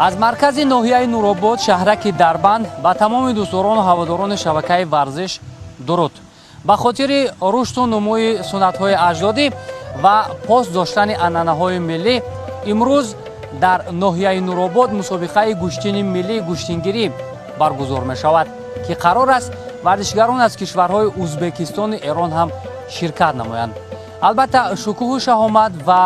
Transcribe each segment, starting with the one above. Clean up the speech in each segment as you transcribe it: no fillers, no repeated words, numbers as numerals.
аз маркази ноҳияи Нуробод шаҳраки Дарбанд ба тамоми дӯстдорону ҳаводорони шабакаи варзиш дуруд. ба хотири рушду нумӯи суннатҳои аҷдодӣ ва пос доштани анъанаҳои миллӣ имрӯз дар ноҳияи Нуробод мусобиқаи гӯштини миллии гӯштингирӣ баргузор мешавад, ки қарор аст варзишгарон аз кишварҳои Узбекистону Эрон ҳам ширкат намоянд. албатта шукӯҳу шаҳомат ва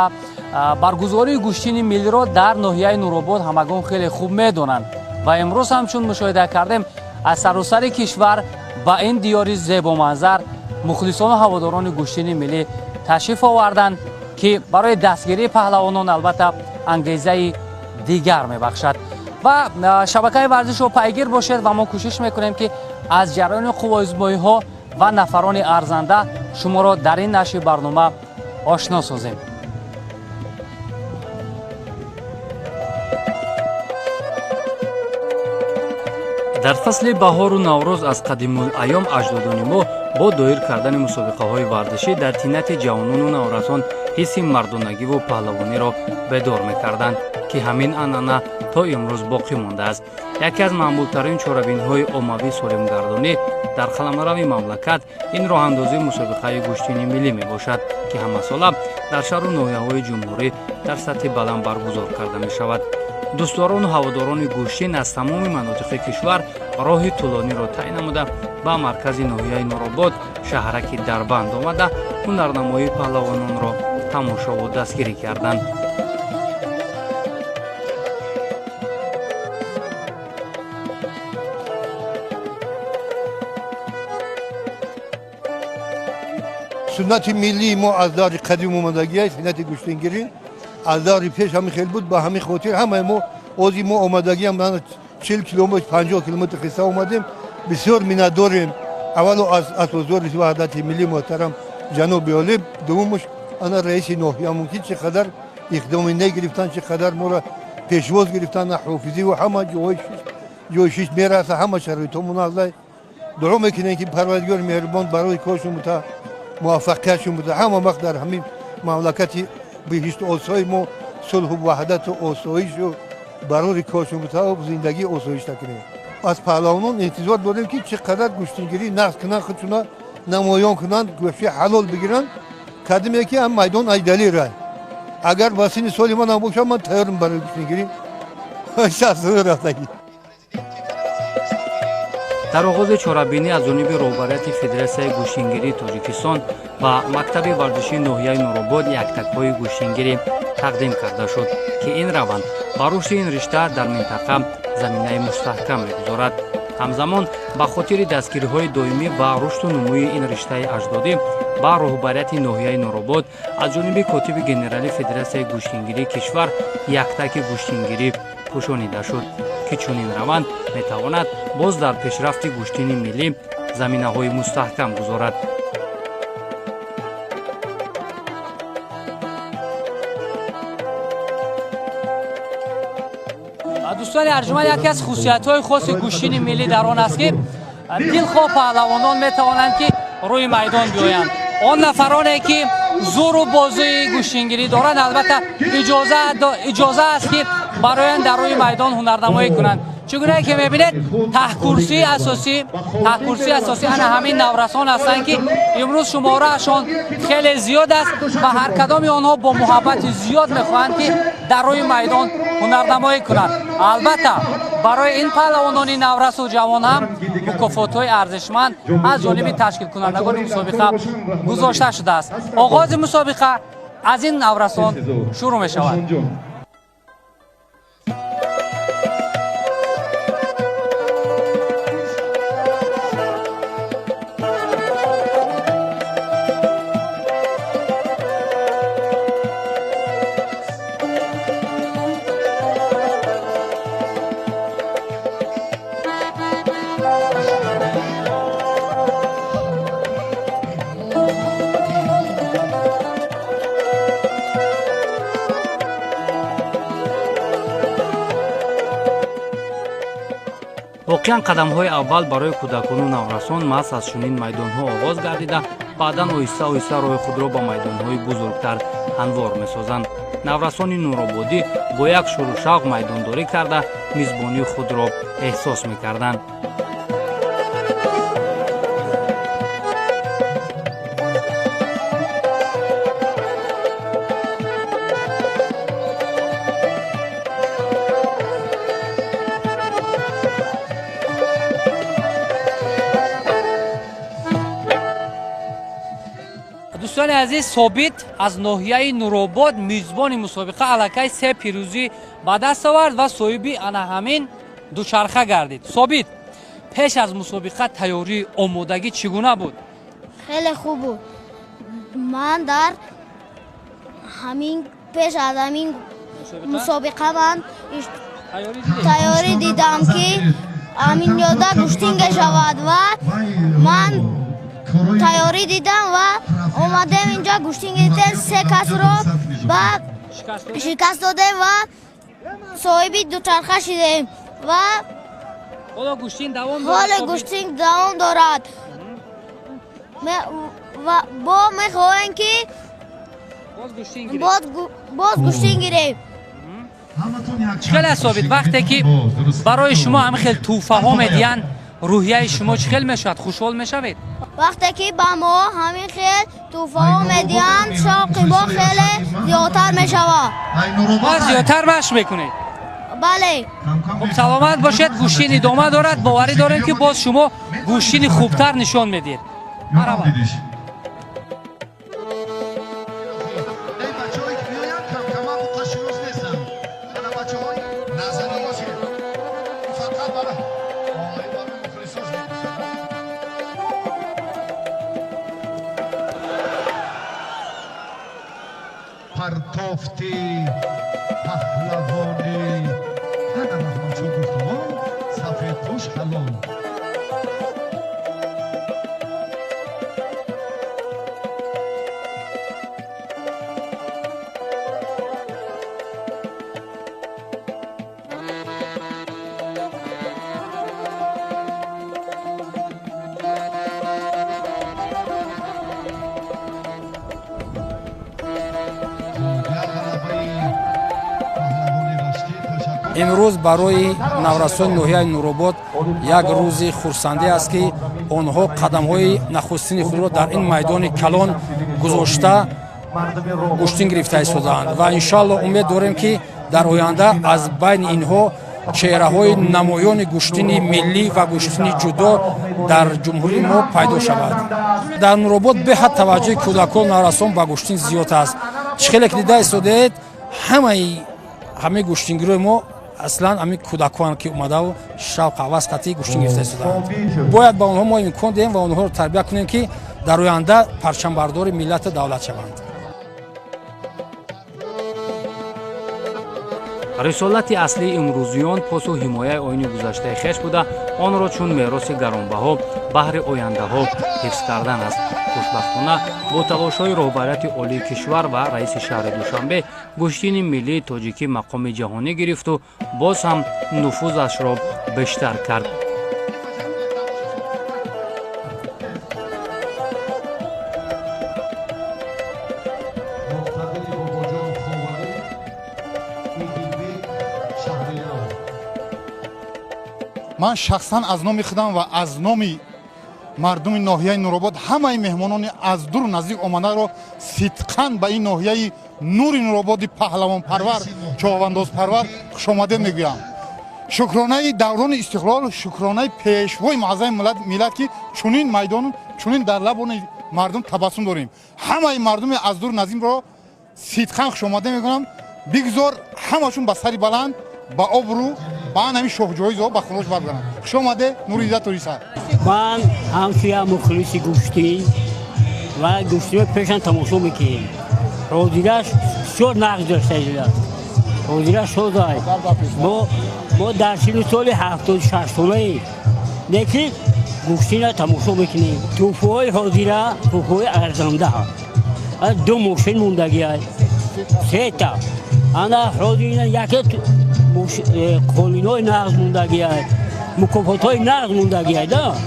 баргузории гӯштини миллиро дар ноҳияи Нуробод ҳамагон хеле хуб медонанд ва имрӯз ҳамчун мушоҳида кардем аз саросари кишвар ба ин диёри зебоманзар мухлисону ҳаводорони гӯштини миллӣ ташриф оварданд, ки барои дастгирии паҳлавонон албатта ангезаи дигар мебахшад. ва шабакаи варзишро пайгир бошед ва мо кӯшиш мекунем ки аз ҷараёни қуввоозмоиҳо ва нафарони арзанда шуморо дар ин нашри барнома ошно созем. дар фасли баҳору наврӯз аз қадимулайём аҷдодони мо бо доир кардани мусобиқаҳои варзишӣ дар тиннати ҷавонону наврасон ҳисси мардонагиву паҳлавониро бедор мекарданд, ки ҳамин анъана то имрӯз боқӣ мондааст. яке аз маъмултарин чорабинҳои оммавии солимгардонӣ дар қаламрави мамлакат ин роҳандозии мусобиқаи гӯштини миллӣ мебошад, ки ҳамасола дар шаҳру ноҳияҳои ҷумҳурӣ дар сатҳи баланд баргузор карда мешавад. дӯстдорону ҳаводорони гӯштин аз тамоми манотиқи кишвар роҳи тӯлониро тай намуда ба маркази ноҳияи Нуробод шаҳраки Дарбанд омада ҳунарнамоии паҳлавононро тамошову дастгирӣ карданд. суннати миллии мо аз даври қадим омадагӣ аст. суннати гӯштингирӣ аз даври пеш ҳамин хел буд. ба ҳамин хотир ҳамаи мо ози мо омадагиам 40 километр 50 километр қисса омадем. бисёр миннатдорем аввало аз асбозори ваҳдати миллӣ муҳтарам ҷаноби олӣ, дуввумаш ана раиси ноҳиямон, ки чӣ қадар иқдоми негирифтанд, чӣ қадар моро пешвоз гирифтанд, ҳофизиву ҳама ҷои шиш мераса, ҳама шароитҳомон аллай дуо мекунем ки парвардигор меҳрубон барои коршон бута муваффақиятшон буда ҳама вақт дар ҳамин мамлакати биҳишту осои мо сулҳу ваҳдату осоишу барори коршон буда зиндагӣ осоишта кунем. аз паҳлавонон интизор дорем ки чӣ қадар гӯштингирӣ нақз кунанд, худшона намоён кунанд, гӯшти ҳалол бигиранд. кадиме ки ам майдон айдалӣ рай. агар ба синни соли ман бошам, ман тайёрам барои гӯштингирӣ. дар оғози чорабинӣ аз ҷониби роҳбарияти Федератсияи гӯштингирии Тоҷикистон ба мактаби варзишии ноҳияи Нуробод яктакҳои гӯштингирӣ тақдим карда шуд, ки ин раванд ба рушди ин ришта дар минтақа заминаи мустаҳкам мегузорад. ҳамзамон ба хотири дастгириҳои доимӣ ва рушду нумӯи ин риштаи аҷдодӣ ба роҳбарияти ноҳияи Нуробод аз ҷониби котиби генерали Федератсияи гӯштингирии кишвар яктаки гӯштингирӣ пӯшонида шуд, ки чунин раванд метавонад боз дар пешрафти гӯштини миллӣ заминаҳои мустаҳкам гузорад. дӯстони арҷуманд, яке аз хусусиятҳои хоси гӯштини миллӣ дар он аст, ки дилхоҳ паҳлавонон метавонанд ки рӯи майдон биёянд. он нафароне ки зӯру бозуи гӯштингирӣ доранд, албатта иҷоза аст ки бароянд дар рӯи майдон ҳунарнамоӣ кунанд. чӣ гуна ки мебинед таҳкурсии асосӣ ана ҳамин наврасон ҳастанд, ки имрӯз шумораашон хеле зиёд аст ва ҳар кадоми онҳо бо муҳаббати зиёд мехоҳанд ки дар рӯи майдон ҳунарнамоӣ кунанд. албатта барои ин паҳлавонони наврасу ҷавон ҳам мукофотҳои арзишманд аз ҷониби ташкилкунандагони мусобиқа гузошта шудааст. оғози мусобиқа аз ин наврасон шурӯъ мешавад. воқеан қадамҳои аввал барои кӯдакону наврасон маҳз аз чунин майдонҳо оғоз гардида баъдан оҳиста оҳиста роҳи худро ба майдонҳои бузургтар ҳамвор месозанд. наврасони нурободӣ бо як шурушавқ майдондорӣ карда мизбонии худро эҳсос мекарданд. дӯстони азиз, Собит аз ноҳияи Нуробод мизбони мусобиқа аллакай 3 пирӯзӣ ба даст овард ва соҳиби ана ҳамин дучарха гардид. Собит, пеш аз мусобиқа тайёрии омодагӣ чӣ гуна буд? خیلی خوب بود. من در همین پیش از همین مسابقه من تیاری دیدم که همین یاده گوشتینگ شود و من تیاری دیدم و اومدم اینجا گوشتینگ دیدم 3 کس رو شکست دادیم و صاحبی دوچرخه شدیم و حالا گوشتینگ دوام دارد و با میخواهیم که باز گوشتین گیریم. چخیل است Собит، وقتی که برای شما همه خیلی توفه میدین روحیه شما چخیل میشود؟ خوشحال میشوید؟ وقتی که با ما همین خیلی توفه میدین شوق ما خیلی زیادتر میشود. باز زیادتر مشق میکنید؟ بله. خب سلامت باشید. گوشتین ادامه دارد. باوری داریم که باز شما گوشتین خوبتر نشان میدید. مرحبا. پرتافتی پهلوانی هر رحمان چون گفتمان سفید پوش حلال имрӯз барои наврасони ноҳияи Нуробод як рӯзи хурсандӣ аст, ки онҳо қадамҳои нахустини худро дар ин майдони калон гузошта гӯштин гирифта истодаанд ва иншоалло умед дорем, ки дар оянда аз байни инҳо чеҳраҳои намоёни гӯштини миллӣ ва гӯштини ҷудо дар ҷумҳурии мо пайдо шавад. дар Нуробод беҳад таваҷҷӯҳи кӯдакон наврасон ба гӯштин зиёд аст. чихеле ки дида истодаед, ҳамаи гӯштингирои мо аслан ҳамин кӯдакон ки омадаву шавқ ҳавас қатъи гӯштин гирифта истодаанд. Бояд ба онҳо мо имкон диҳем ва онҳоро тарбия кунем, ки дар оянда парчамбардори миллату давлат шаванд. рисолати аслии имрӯзиён посу ҳимояи оини гузаштаи хеш буда, онро чун мероси гаронбаҳо баҳри ояндаҳо ҳифз кардан аст. хушбахтона бо талошҳои роҳбарияти олии кишвар ва раиси шаҳри Душанбе гӯштини миллии тоҷикӣ мақоми ҷаҳонӣ гирифту боз ҳам нуфузашро бештар кард. من شخصا از نام خودم و از نام مردم ناحیه نوروباد همه مهمانان از دور نزدیک آمده رو صدقاً به این ناحیه نور نوروباد پهلوان پرور چاوانداز پرور خوش آمده میگویم. شکرانه دوران استقلال، شکرانه پیشوای معظم ملت که چنین میدان چنین در لبان مردم تبسم داریم. همه مردم از دور نزدیک رو صدقاً خوش آمده میگویم. بگذار همشون با سری بلند با آبرو با همین شوخ‌جویی‌ها با خروج برگردن. خوش آمده نور عزت توریسا. من همسویا مخلص گوشتی و گوشتی رو پیشن تماشا میکنیم. روزیراش شور نقش داشته ایده. روزیراش شور داره. ما در سال 76 ساله لیکن گوشتی رو تماشا میکنیم. توفوهای روزیرا توفوهای ارزنده ها. دو ماشین موندگی است. 3 تا. انا روزیرا یکی قانون‌های نقض موندگی است. مکافات‌های نقض موندگی است.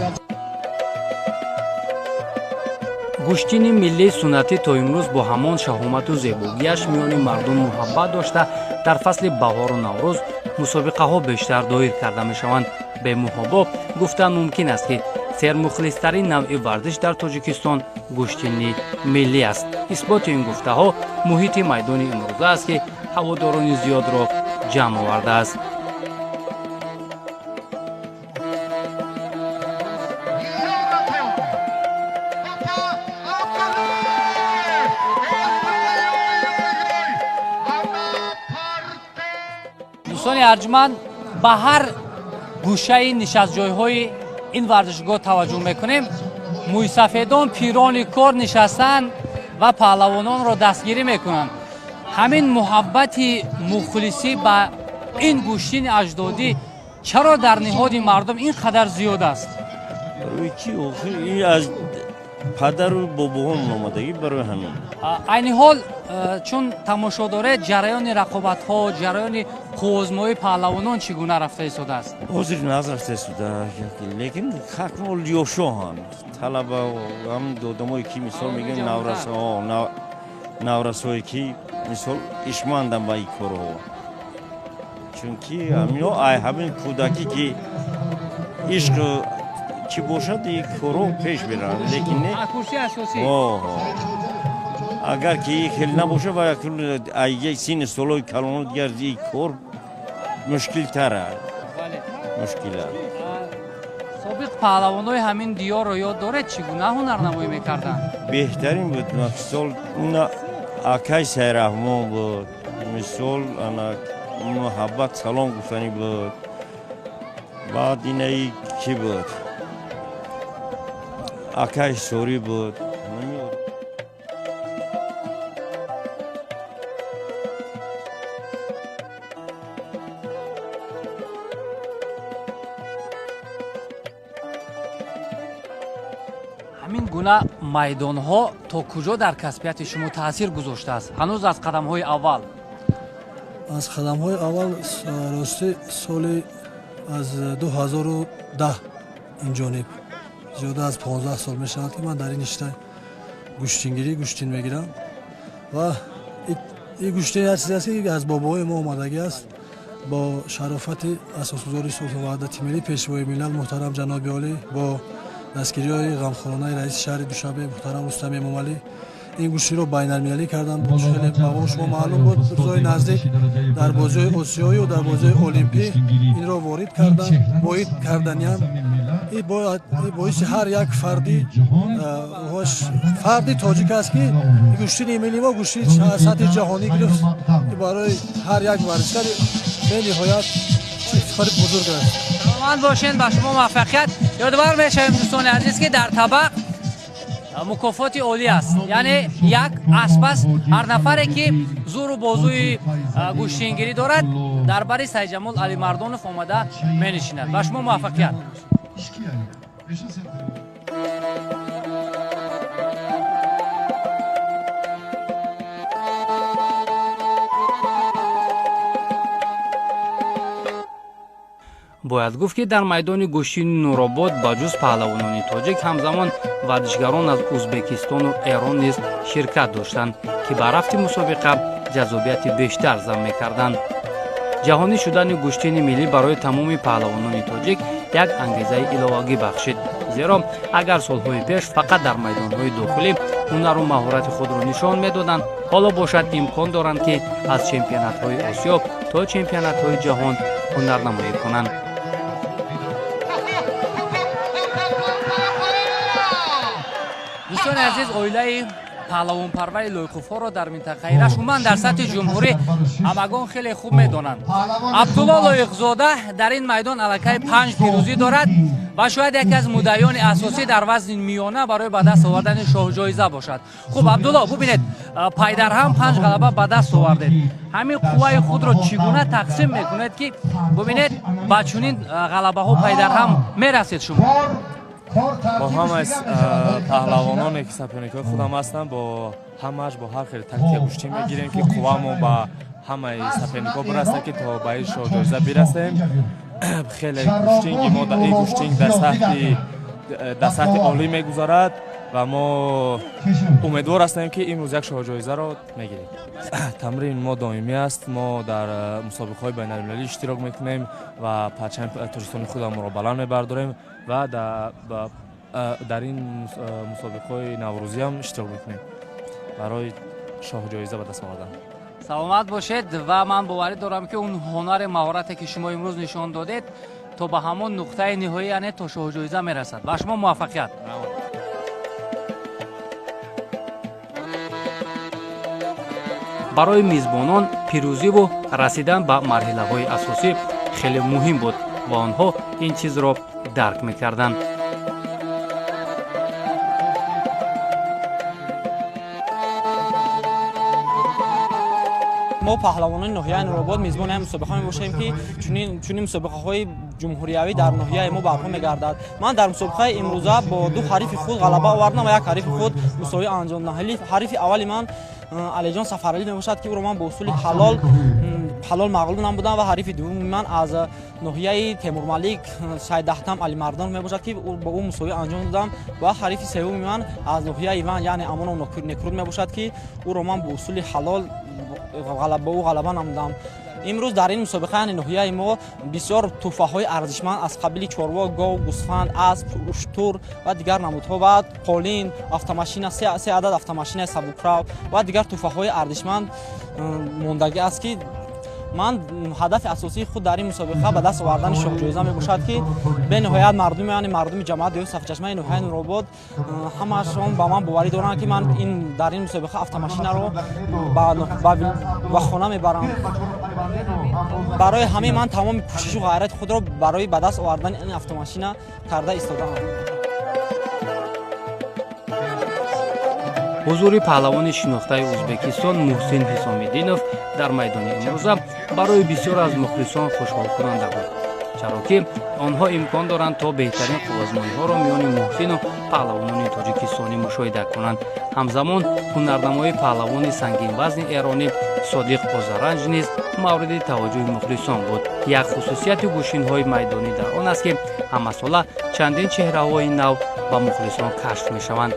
гӯштини миллии суннатӣ то имрӯз бо ҳамон шаҳомату зебогиаш миёни мардум муҳаббат дошта, дар фасли баҳору наврӯз мусобиқаҳо бештар доир карда мешаванд. бемуҳобо гуфтан мумкин аст ки сермухлистарин навъи варзиш дар тоҷикистон гӯштини миллӣ аст. исботи ин гуфтаҳо муҳити майдони имрӯза аст ки ҳаводорони зиёдро ҷамъ овардааст. дӯстони арҷманд, ба ҳар гӯшаи нишастҷойҳои ин варзишгоҳ таваҷҷӯҳ мекунем. мӯйсафедон пирони кор нишастанд ва паҳлавононро дастгирӣ мекунанд. ҳамин муҳаббати мухлисӣ ба ин гӯштини аҷдодӣ чаро дар ниҳоди мардум ин қадар зиёд аст? падару бобоҳом омадагӣ барои ҳамин. айни ҳол чун тамошо доред, ҷараёни рақобатҳо, ҷараёни қувозмоии паҳлавонон чӣ гуна рафта истодааст? ҳозир назрафта истодааст, лекин ҳақмол ёшоҳанд талаба ҳам одамое ки мисол мегӯем наврасое ки мисол ишмандам ба ин корҳо, чунки ҳамин кӯдакӣ ки ишқ чӣ бошад ин корҳо пеш беранд, лекин не курсии асосӣ. агар ки хеле набоша ва як синни солҳои калони дигар ин кор мушкилтар аст. мушкил аст. собиқ паҳлавонои ҳамин диёрро ёд доред чӣ гуна ҳунарнамоӣ мекарданд? беҳтарин буд. мисол акай сайраҳмон буд, мисол муҳаббат салом гуфтанӣ буд. баъд инаи кӣ буд? акай сорӣ буд. ҳамин гуна майдонҳо то куҷо дар касбияти шумо таъсир гузоштааст? ҳанӯз аз қадамҳои аввал? аз қадамҳои аввал рости соли аз 2010 инҷониб зиёда аз 15 сол мешавад ки ман дар ин ишта гӯштингирӣ гӯштин мегирам ва ин гӯштин як чизе аст ки аз бобоҳои мо омадагӣ аст. бо шарофати асосгузори сулҳу ваҳдати миллӣ пешвои миллат муҳтарам ҷаноби олӣ, бо дастгириҳои ғамхоронаи раиси шаҳри душанбе муҳтарам Рустами Эмомалӣ ин гӯштиро байналмилалӣ кардан. хеле ба шумо маълум буд рӯзҳои наздик дар бозиҳои осиёю дар бозиҳои олимпӣ инро ворид кардан. воид карданиам боиси ҳар як фарди тоҷик аст ки гӯштини миллӣ мо гӯштини сатҳи ҷаҳонӣ гирифт ки барои ҳар як варзишгари бениҳоят ифтихори бузург аст. саломат бошед, ба шумо муваффақият. ёдовар мешавем дӯстони азиз ки дар табақ мукофоти олӣ аст, яъне як асп аст. ҳар нафаре ки зӯру бозуи гӯштингирӣ дорад дар бари Сайҷамол Алимардонов омада менишинад. ба шумо муваффақият. бояд гуфт ки дар майдони гӯштини Нуробод ба ҷуз паҳлавонони тоҷик ҳамзамон варзишгарон аз Ӯзбекистону Эрон низ ширкат доштанд ки ба рафти мусобиқа ҷаззобияти бештар зам мекарданд. ҷаҳонӣ шудани гӯштини миллӣ барои тамоми паҳлавонони тоҷик як ангезаи иловагӣ бахшид, зеро агар солҳои пеш фақат дар майдонҳои дохилӣ ҳунару маҳорати худро нишон медоданд, ҳоло бошад имкон доранд ки аз чемпионатҳои Осиё то чемпионатҳои ҷаҳон ҳунарнамоӣ кунанд. дӯстони азиз, оилаи паҳлавонпарвари лойқуфҳоро дар минтақаи Рашт умуман дар сатҳи ҷумҳурӣ ҳамагон хеле хуб медонанд. Абдулло Лоиқзода дар ин майдон аллакай 5 пирӯзӣ дорад ва шояд яке аз муддаиёни асосӣ дар вазни миёна барои ба даст овардани шоҳҷоиза бошад. Хуб Абдулло, бубинед, пайдар ҳам 5 ғалаба ба даст овардед. ҳамин қувваи худро чӣ гуна тақсим мекунед ки бубинед ба чунин ғалабаҳо пайдар ҳам мерасед шумо? با همه از پهلوانانی که سپرنیکای خودم هستن با همهش با هر خیلی تکتیک گوشتی میگیریم که قوامو با همه سپرنیکا برسه که تا به این شاهجایزه برسیم. خیلی گوشتینگی ما در این گوشتینگ در سطح عالی میگذارد ва мо умедвор ҳастем ки имрӯз як шоҳҷоизаро мегирем. Тамрин мо доимӣ аст. Мо дар мусобиқаҳои байналмилалӣ иштирок мекунем ва парчами Тоҷикистони худамонро баланд мебардорем ва дар ин мусобиқаҳои наврӯзиам иштирок мекунем барои шоҳҷоиза ба даст овардан. саломат бошед ва ман боварӣ дорам ки он ҳунари маҳорате ки шумо имрӯз нишон додед то ба ҳамон нуқтаи ниҳоӣ яъне то шоҳҷоиза мерасад. Ба шумо муваффақият. барои мизбонон пирӯзиву расидан ба марҳилаҳои асосӣ хеле муҳим буд ва онҳо ин чизро дарк мекарданд. мо паҳлавонони ноҳияи Нуробод мизбони ҳамин мусобиқа мебошем ки чунин мусобиқаҳои ҷумҳуриявӣ дар ноҳияи мо барпо мегардад. Ман дар мусобиқаи имрӯза бо ду ҳарифи худ ғалаба овардам ва як ҳарифи худ мусовӣ анҷомдам. ҳарифи аввали ман Алиҷон Сафаралӣ мебошад ки ӯро ман бо усули ҳалол мағлуб намудам ва ҳарифи дуввуми ман аз ноҳияи Темурмалик Сайдахтам Алимардан мебошад ки бо ӯ мусовӣ анҷом додам ва ҳарифи севуми ман аз ноҳияи Иван яъне Амонов Некруд мебошад ки ӯро ман бо усули ҳалол бо ӯ ғалаба намудам. имрӯз дар ин мусобиқа яъне ноҳияи мо бисёр тӯҳфаҳои арзишманд аз қабили чорво, гов, гӯсфанд, асп, уштур ва дигар намудҳо ва қолин, автомашина, се адад автомашинаи сабукрав ва дигар тӯҳфаҳои арзишманд мондагӣ аст ки ман ҳадафи асосии худ дар ин мусобиқа ба даст овардани шоҳҷоиза мебошад ки бениҳоят мардуми яъне мардуми ҷамоати Дӯҳаи Сафчашмаи ноҳияи Нуробод ҳамаашон ба ман боварӣ доранд ки ман дар ин мусобиқа автомашинаро ба хона мебарам. барои ҳамин ман тамоми кӯшишу ғайрати худро барои ба даст овардани ин автомашина карда истодаам. ҳузури паҳлавони шинохтаи Ӯзбекистон Муҳсин Ҳисомиддинов дар майдони имрӯза барои бисёр аз мухлисон хушҳолкунанда буд, чаро ки онҳо имкон доранд то беҳтарин қуввазмониҳоро миёни Муҳсину паҳлавонони тоҷикистонӣ мушоҳида кунанд. ҳамзамон ҳунарнамои паҳлавони сангинвазни эронӣ Содиқ Озаранҷ низ мавриди таваҷҷӯҳи мухлисон буд. як хусусияти гӯшинҳои майдонӣ дар он аст ки ҳамасола чандин чеҳраҳои нав ба мухлисон кашф мешаванд.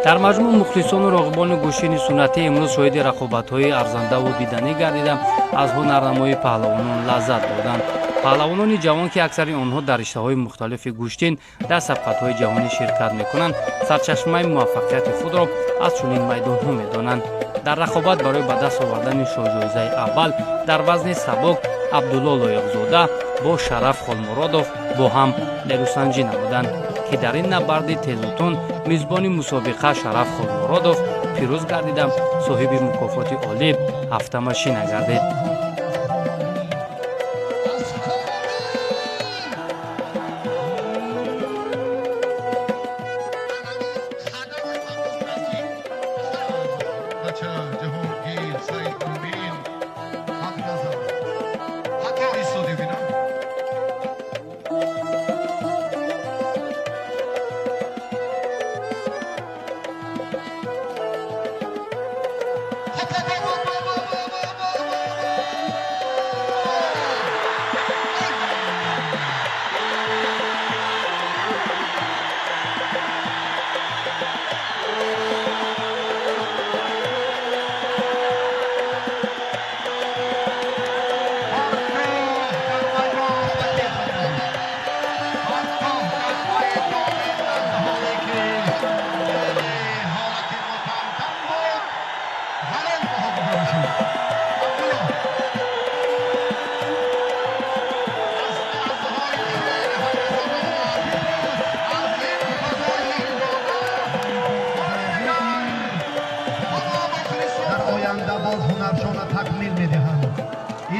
дар маҷмӯъ мухлисону роғибони гӯшини суннатӣ имрӯз шоҳиди рақобатҳои арзандаву диданӣ гардида аз ҳунарнамои паҳлавонон лаззат бурданд. паҳлавонони ҷавон ки аксари онҳо дар риштаҳои мухталифи гӯштин дар сабқатҳои ҷаҳонӣ ширкат мекунанд, сарчашмаи муваффақияти худро аз чунин майдонҳо медонанд. дар рақобат барои ба даст овардани шоҳҷоизаи аввал дар вазни сабук Абдулло Лоиқзода бо Шараф Холмуродов бо ҳам нерӯсанҷӣ намуданд ки дар ин набарди тезутун мизбони мусобиқа Шараф Холмуродов пирӯз гардида соҳиби мукофоти олӣ автомашина гардид.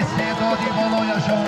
استعدادی بالایشان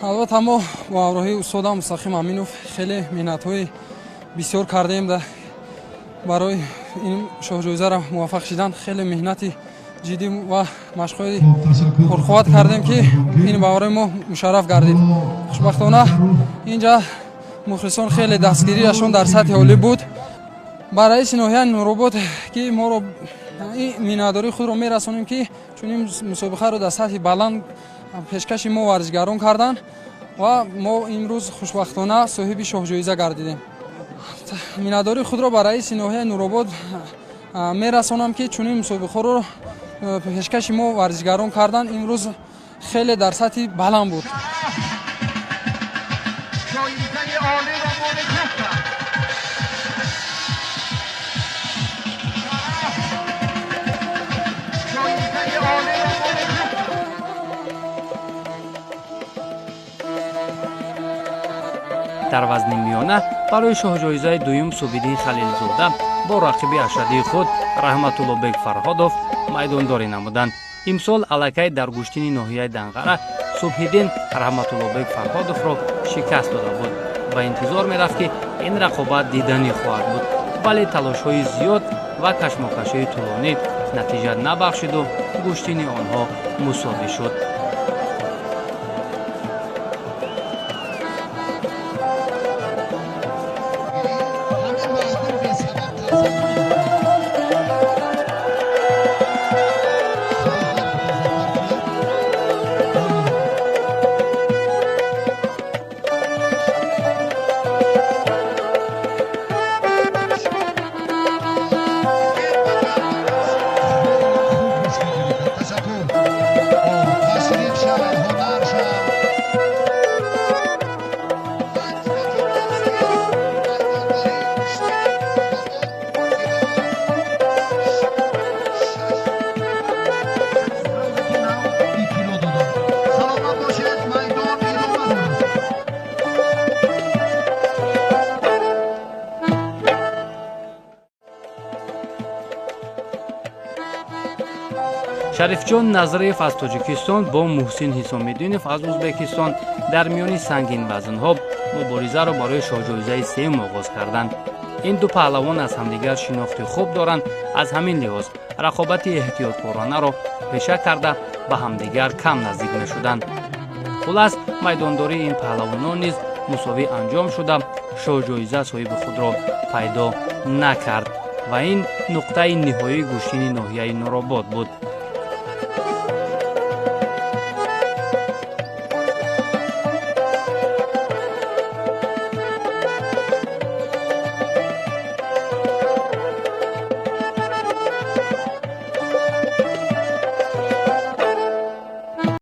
албатта мо бо ҳамроҳии устодам Мустақим Аминов хеле миннатҳои бисёр кардаем барои ин шоҳҷоизаро муваффақ шидан. Хеле меҳнати ҷиддӣ ва машқҳои пурқувват кардем ки ин ба барои мо мушарраф гардид. хушбахтона инҷа мухлисон хеле дастгирияшон дар сатҳи олӣ буд. ба раиси ноҳияи Нуробод ки моро ин миннатдории худро мерасонем ки чунин мусобиқаро дар сатҳи баланд пешкаши мо варзишгарон карданд ва мо имрӯз хушбахтона соҳиби шоҳҷоиза гардидем. миннатдории худро ба раиси ноҳияи Нуробод мерасонам ки чунин мусобиқаро пешкаши мо варзишгарон карданд. имрӯз хеле дар сатҳи баланд буд. дар вазни миёна барои шоҳҷоизаи дуюм Субиддин Халилзода бо рақиби ашадии худ Раҳматуллобек Фарҳодов майдондорӣ намуданд. имсол аллакай дар гӯштини ноҳияи Данғара Субҳиддин Раҳматуллобек Фарҳодовро шикаст дода буд ва интизор мерафт ки ин рақобат диданӣ хоҳад буд, вале талошҳои зиёд ва кашмокашии тӯлонӣ натиҷа набахшиду гӯштини онҳо мусовӣ шуд. шарифҷон Назариев аз Тоҷикистон бо Муҳсин Ҳисомиддинов аз Ӯзбекистон дар миёни сангин вазнҳо муборизаро барои шоҳҷоизаи сеюм оғоз карданд. ин ду паҳлавон аз ҳамдигар шинохти хуб доранд. аз ҳамин лиҳоз рақобати эҳтиёткоранаро пеша карда ба ҳамдигар кам наздик мешуданд. хулас майдондории ин паҳлавонон низ мусовӣ анҷом шуда шоҳҷоиза соҳиби худро пайдо накард ва ин нуқтаи ниҳоии гӯштини ноҳияи Нуробод буд.